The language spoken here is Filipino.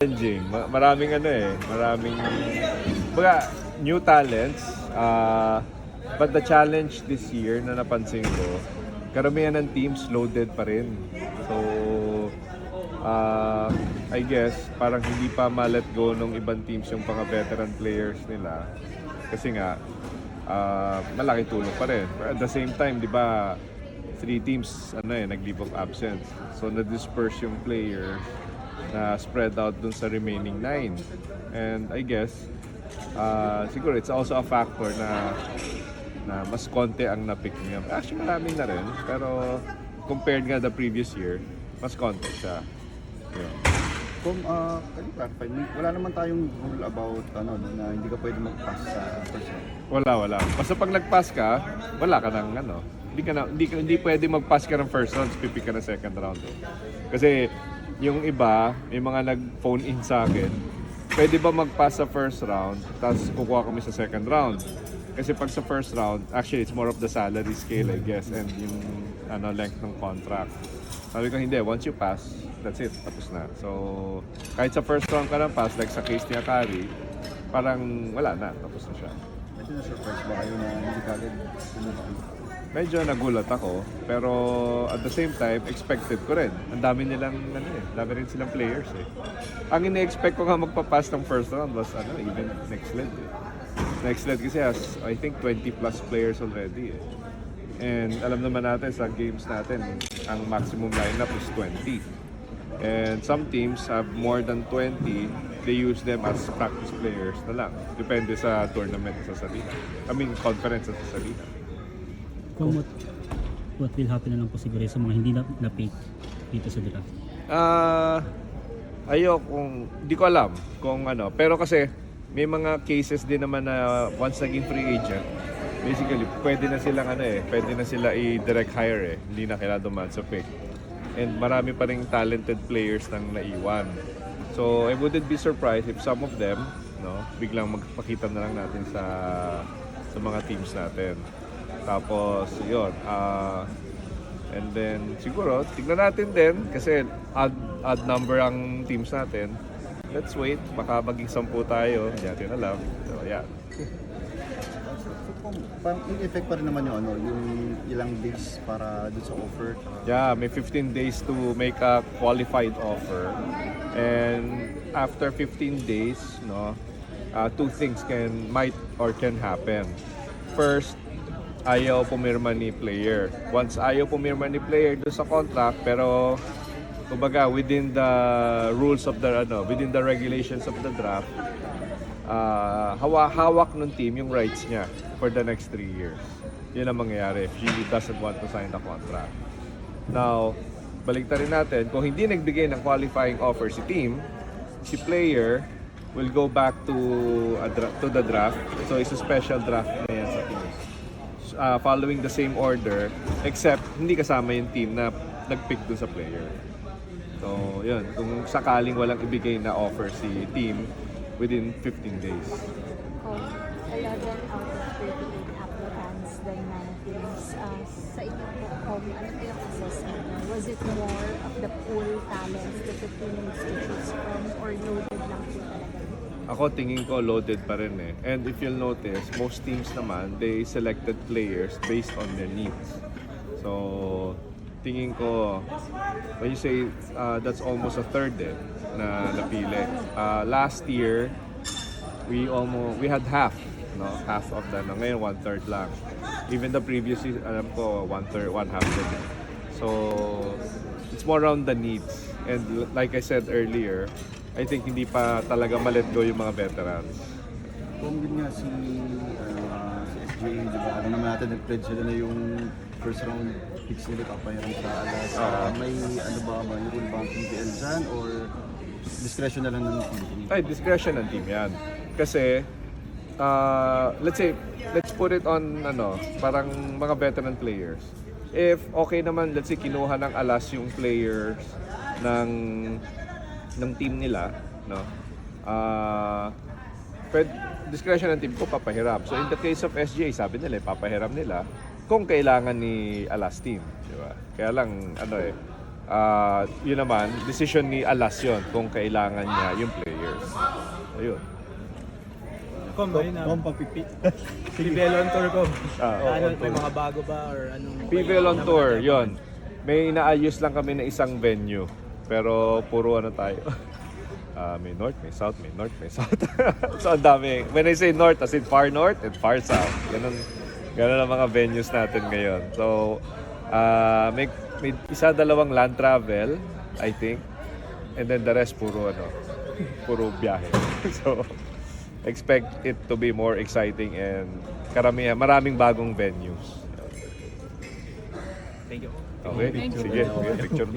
Challenging. Maraming maraming new talents. But the challenge this year na napansin ko, karamihan ng teams loaded pa rin. So, I guess, parang hindi pa ma-let go ng ibang teams yung mga veteran players nila. Kasi nga, malaki tulong pa rin. But at the same time, di ba, 3 teams nag-leave of absence. So, na-disperse yung players na spread out dun sa remaining 9. And I guess, siguro it's also a factor na mas konti ang na-pick niya. Actually, marami na rin. Pero compared nga the previous year, mas konti siya. Yeah. Kung clarify, wala naman tayong rule about na hindi ka pwede mag-pass sa first round. Wala. Basta pag nag-pass ka, wala ka ng hindi pwede mag-pass ka ng first round, pipick ka ng second round. Kasi yung iba, may mga nag-phone in sa akin, pwede ba mag-pass sa first round, tapos kukuha kami sa second round. Kasi pag sa first round, actually it's more of the salary scale I guess, and yung length ng contract. Sabi ko hindi, once you pass, that's it, tapos na. So, kahit sa first round ka na pass, like sa case ni Akari, parang wala na, tapos na siya. Medyo na-surprise ba kayo na hindi kagad sumubay? Medyo nagulat ako, pero at the same time, expected ko rin. Ang dami nilang, dami rin silang players eh. Ang ine-expect ko nga magpa-pass ng first round was, even next lead eh. Next lead kasi has, I think, 20 plus players already eh. And alam naman natin sa games natin, ang maximum lineup is 20. And some teams have more than 20, they use them as practice players na lang. Depende sa tournament sa salina. Conference sa salina. What will happen na lang po siguro sa mga hindi na-pick dito sa draft? Di ko alam kung pero kasi may mga cases din naman na once naging free agent, basically pwede na sila i-direct hire eh. Hindi na kailangan dumaan sa pick. And marami pa ring talented players nang naiwan. So I wouldn't be surprised if some of them, biglang magpakita na lang natin sa mga teams natin. Tapos yun, and then siguro tignan natin din kasi odd number ang teams natin. Let's wait, baka maging 10 tayo, hindi natin alam. So yeah. Parang in-effect pa rin naman yung ilang days para doon sa offer. Yeah, may 15 days to make a qualified offer. And after 15 days, two things might happen. First, ayaw pumirma ni player. Once ayaw pumirma ni player doon sa contract, pero kumbaga within the rules of within the regulations of the draft, hawak ng team yung rights niya for the next 3 years. Yun ang mangyayari if he doesn't want to sign the contract. Now, baliktarin natin, kung hindi nagbigay ng qualifying offer si team, si player will go back to the draft. So, it's a special draft na yan sa team. Following the same order, except hindi kasama yung team na nag-pick dun sa player. So, yun. Kung sakaling walang ibigay na offer si team within 15 days. 11 out of 38 applicants, the 9 teams. Sa inyo po, ano po yung assessment niyo? Was it more of the pool talents that the team needs to choose from or loaded lang po talaga? Ako tingin ko loaded pa rin eh. And if you'll notice, most teams naman, they selected players based on their needs. So, tingin ko, when you say that's almost a third na napili. Last year, we had half of that. Ngayon, 1/3 lang. Even the previous season, alam ko, 1/3, 1/2 din. So, it's more around the needs. And like I said earlier, I think hindi pa talaga ma-let go yung mga veterans. Kung yun nga si SJ, di ba? Naman natin, nag-pledge sila na yung first round picks nila papayaran sa alas. May may rule ba ang PBL dyan or discretion na lang ng team? Ay, discretion ng team yan. Kasi, let's put it on, parang mga veteran players. If okay naman, let's say, kinuha ng alas yung players ng team nila, discretion ng team ko, papahiram. So, in the case of SJ, sabi nila, papahiram nila kung kailangan ni alas team. Di ba? Kaya lang, Yun naman, decision ni Alas yun kung kailangan niya yung players. Ayun. Kung pagpipi. PBL on tour ko. On May tour. mga bago ba or anong... PBL on tour, yun. May inaayos lang kami na isang venue. Pero puro ano tayo. May north, may south, may north, may south. So ang dami. When I say north, as in far north and far south. Ganun ang mga venues natin ngayon. So, may isa dalawang land travel, I think. And then the rest puro biyahe. So, expect it to be more exciting and maraming bagong venues. Thank you. Okay? Sige, picture.